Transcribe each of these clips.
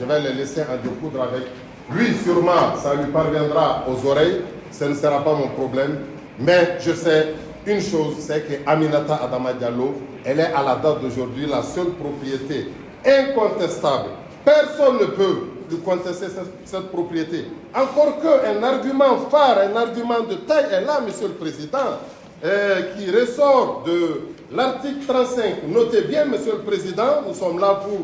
je vais les laisser en découdre avec lui. Sûrement, ça lui parviendra aux oreilles. Ce ne sera pas mon problème. Mais je sais une chose, c'est qu'Aminata Adama Diallo, elle est à la date d'aujourd'hui la seule propriété incontestable. Personne ne peut lui contester cette propriété. Encore qu'un argument phare, un argument de taille est là, Monsieur le Président, qui ressort de l'article 35. Notez bien, Monsieur le Président, nous sommes là pour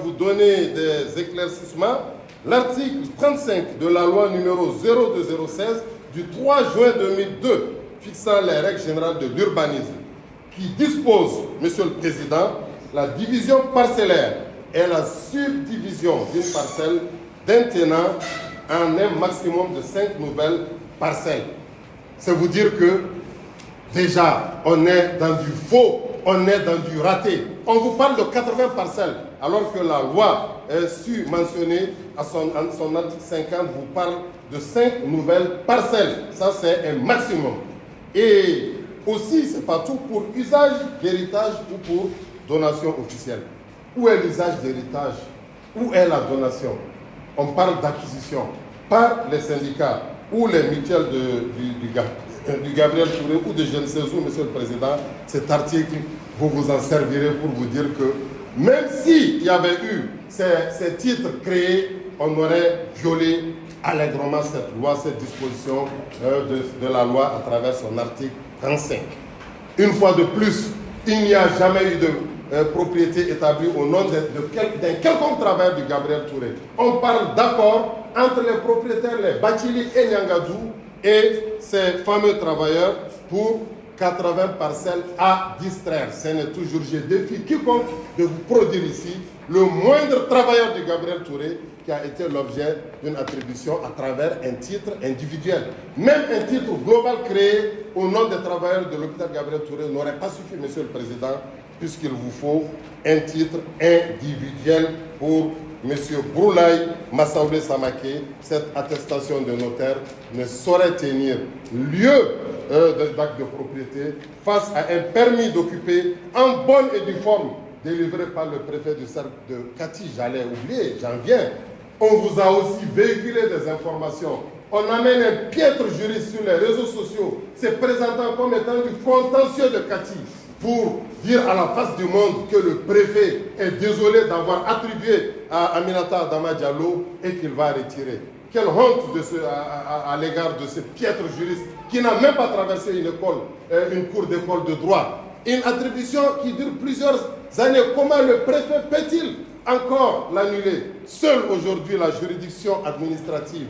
vous donner des éclaircissements. L'article 35 de la loi numéro 02016 du 3 juin 2002 fixant les règles générales de l'urbanisme, qui dispose, Monsieur le Président, la division parcellaire et la subdivision d'une parcelle d'un tenant en un maximum de 5 nouvelles parcelles. C'est vous dire que déjà, on est dans du faux, on est dans du raté. On vous parle de 80 parcelles, alors que la loi su mentionner à son article 50 vous parle de 5 nouvelles parcelles. Ça, c'est un maximum. Et aussi, c'est partout pour usage d'héritage ou pour donation officielle. Où est l'usage d'héritage? Où est la donation? On parle d'acquisition par les syndicats ou les mutuelles du Gabriel Touré ou de je ne sais où, Monsieur le Président. Cet article, vous vous en servirez pour vous dire que même s'il y avait eu ces titres créés, on aurait violé allègrement cette loi, cette disposition de la loi à travers son article 35. Une fois de plus, il n'y a jamais eu de propriété établie au nom d'un quelconque travail du Gabriel Touré. On parle d'accord entre les propriétaires, les Bachili et Nyangadou, et ces fameux travailleurs pour 80 parcelles à distraire. Ce n'est toujours, je défie quiconque de vous produire ici le moindre travailleur du Gabriel Touré qui a été l'objet d'une attribution à travers un titre individuel. Même un titre global créé au nom des travailleurs de l'hôpital Gabriel Touré n'aurait pas suffi, Monsieur le Président, puisqu'il vous faut un titre individuel pour M. Boulaye Massaoulé Samaké. Cette attestation de notaire ne saurait tenir lieu d'acte de propriété face à un permis d'occuper en bonne et due forme délivré par le préfet du cercle de Kati. J'allais oublier, j'en viens. On vous a aussi véhiculé des informations. On amène un piètre juriste sur les réseaux sociaux, se présentant comme étant du contentieux de Kati, pour dire à la face du monde que le préfet est désolé d'avoir attribué à Aminata Adama Diallo et qu'il va retirer. Quelle honte à l'égard de ce piètre juriste qui n'a même pas traversé une cour d'école de droit. Une attribution qui dure plusieurs années. Comment le préfet peut-il encore l'annuler? Seule aujourd'hui la juridiction administrative,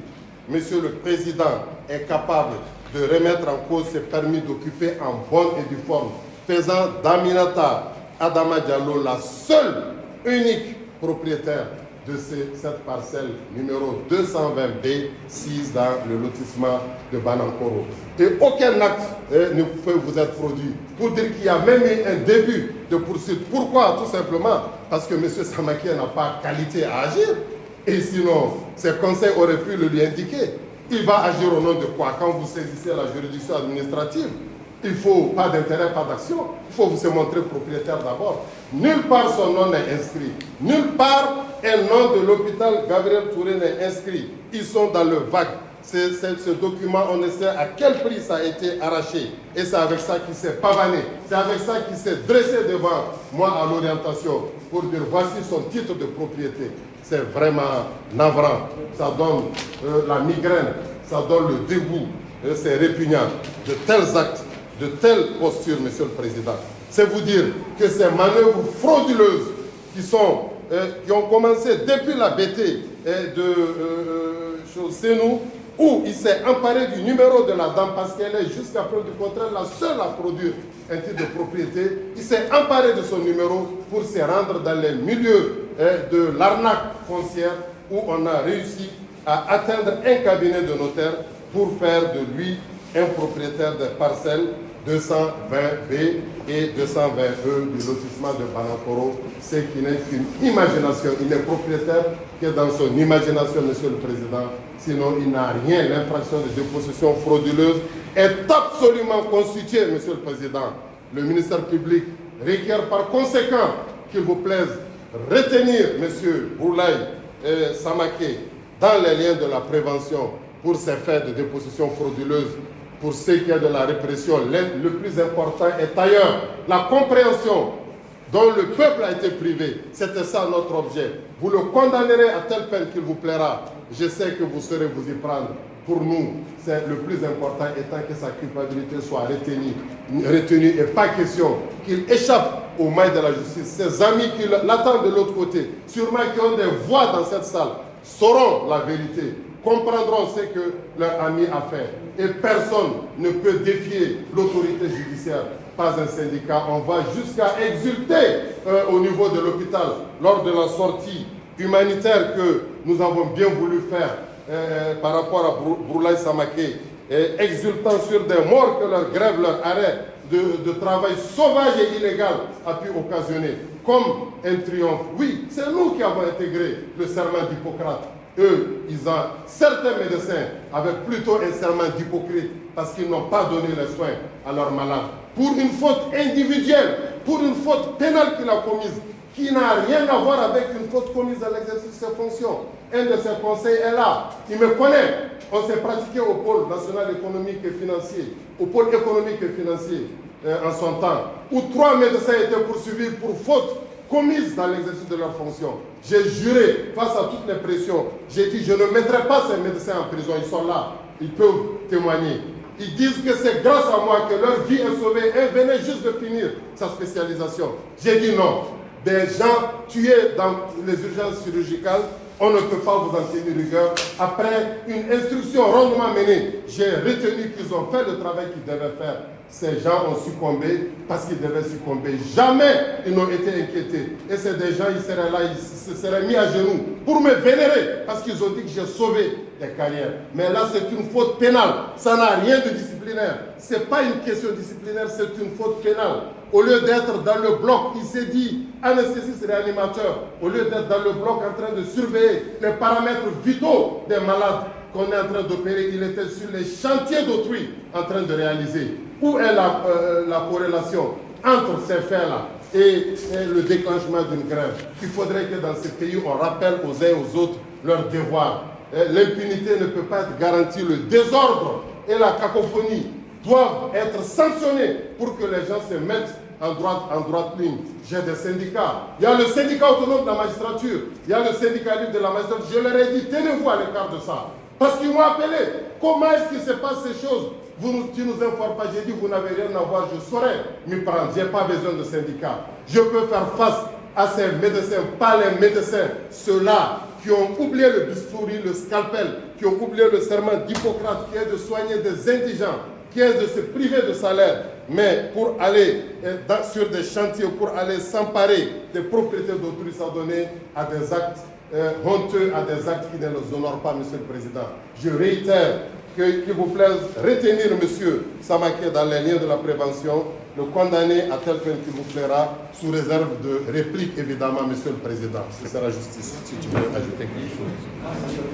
Monsieur le Président, est capable de remettre en cause ces permis d'occuper en bonne et due forme, faisant d'Aminata Adama Diallo la seule, unique propriétaire de cette parcelle numéro 220B, 6 dans le lotissement de Banankoro. Et aucun acte ne peut vous être produit pour dire qu'il y a même eu un début de poursuite. Pourquoi? Tout simplement parce que M. Samaké n'a pas qualité à agir. Et sinon, ses conseils auraient pu le lui indiquer. Il va agir au nom de quoi? Quand vous saisissez la juridiction administrative, il ne faut pas d'intérêt, pas d'action. Il faut vous se montrer propriétaire d'abord. Nulle part son nom n'est inscrit. Nulle part un nom de l'hôpital Gabriel Touré n'est inscrit. Ils sont dans le vague. Ce document, on ne sait à quel prix ça a été arraché. Et c'est avec ça qu'il s'est pavané. C'est avec ça qu'il s'est dressé devant moi à l'orientation pour dire voici son titre de propriété. C'est vraiment navrant. Ça donne la migraine, ça donne le dégoût. C'est répugnant. De tels actes, de telles postures, Monsieur le Président. C'est vous dire que ces manœuvres frauduleuses qui ont commencé depuis la BT de Senou, où il s'est emparé du numéro de la dame parce qu'elle est jusqu'à preuve du contraire la seule à produire un titre de propriété. Il s'est emparé de son numéro pour se rendre dans les milieux de l'arnaque foncière où on a réussi à atteindre un cabinet de notaire pour faire de lui un propriétaire de parcelles 220B et 220E du lotissement de Banankoro, ce qui n'est qu'une imagination. Il n'est propriétaire que dans son imagination, Monsieur le Président. Sinon, il n'a rien. L'infraction de dépossession frauduleuse est absolument constituée, Monsieur le Président. Le ministère public requiert par conséquent qu'il vous plaise retenir Monsieur Boulaye Samaké dans les liens de la prévention pour ces faits de déposition frauduleuse, pour ce qui est de la répression, le plus important est ailleurs. La compréhension dont le peuple a été privé, c'était ça notre objet. Vous le condamnerez à telle peine qu'il vous plaira. Je sais que vous saurez vous y prendre. Pour nous, c'est le plus important étant que sa culpabilité soit retenue et pas question qu'il échappe aux mailles de la justice. Ses amis qui l'attendent de l'autre côté, sûrement qui ont des voix dans cette salle, sauront la vérité, comprendront ce que leur ami a fait. Et personne ne peut défier l'autorité judiciaire. Pas un syndicat. On va jusqu'à exulter au niveau de l'hôpital lors de la sortie humanitaire que nous avons bien voulu faire par rapport à Boulaye Samaké, exultant sur des morts que leur grève, leur arrêt de travail sauvage et illégal a pu occasionner, comme un triomphe. Oui, c'est nous qui avons intégré le serment d'Hippocrate. Eux, certains médecins avaient plutôt un serment d'hypocrite parce qu'ils n'ont pas donné les soins à leurs malades. Pour une faute individuelle, pour une faute pénale qu'il a commise, qui n'a rien à voir avec une faute commise à l'exercice de ses fonctions. Un de ses conseils est là. Il me connaît. On s'est pratiqué au pôle national économique et financier, au pôle économique et financier en son temps, où 3 médecins étaient poursuivis pour faute commises dans l'exercice de leurs fonctions. J'ai juré face à toutes les pressions. J'ai dit, je ne mettrai pas ces médecins en prison. Ils sont là. Ils peuvent témoigner. Ils disent que c'est grâce à moi que leur vie est sauvée. Et venait juste de finir sa spécialisation. J'ai dit non. Des gens tués dans les urgences chirurgicales, on ne peut pas vous en tenir rigueur. Après une instruction rondement menée, j'ai retenu qu'ils ont fait le travail qu'ils devaient faire. Ces gens ont succombé parce qu'ils devaient succomber. Jamais ils n'ont été inquiétés. Et c'est des gens, ils seraient là, ils se seraient mis à genoux pour me vénérer parce qu'ils ont dit que j'ai sauvé des carrières. Mais là, c'est une faute pénale. Ça n'a rien de disciplinaire. Ce n'est pas une question disciplinaire, c'est une faute pénale. Au lieu d'être dans le bloc, il s'est dit anesthésiste réanimateur. Au lieu d'être dans le bloc en train de surveiller les paramètres vitaux des malades qu'on est en train d'opérer, il était sur les chantiers d'autrui en train de réaliser. Où est la corrélation entre ces faits-là et le déclenchement d'une grève? Il faudrait que dans ce pays, on rappelle aux uns et aux autres leurs devoirs. L'impunité ne peut pas être garantie. Le désordre et la cacophonie doivent être sanctionnés pour que les gens se mettent en droite ligne. J'ai des syndicats. Il y a le syndicat autonome de la magistrature. Il y a le syndicat libre de la magistrature. Je leur ai dit, tenez-vous à l'écart de ça. Parce qu'ils m'ont appelé. Comment est-ce qu'il se passe ces choses? Tu nous informes pas. J'ai dit, vous n'avez rien à voir. Je saurais m'y prendre. Je n'ai pas besoin de syndicat. Je peux faire face à ces médecins, pas les médecins, ceux-là qui ont oublié le bistouri, le scalpel, qui ont oublié le serment d'Hippocrate, qui est de soigner des indigents, qui est de se priver de salaire, mais pour aller sur des chantiers, pour aller s'emparer des propriétés d'autrui, s'adonner à des actes honteux, à des actes qui ne les honorent pas, Monsieur le Président. Je réitère qu'il vous plaise retenir M. Samaké dans les liens de la prévention, le condamner à telle peine qu'il vous plaira, sous réserve de réplique, évidemment, Monsieur le Président. Ce sera justice, si tu veux ajouter quelque chose.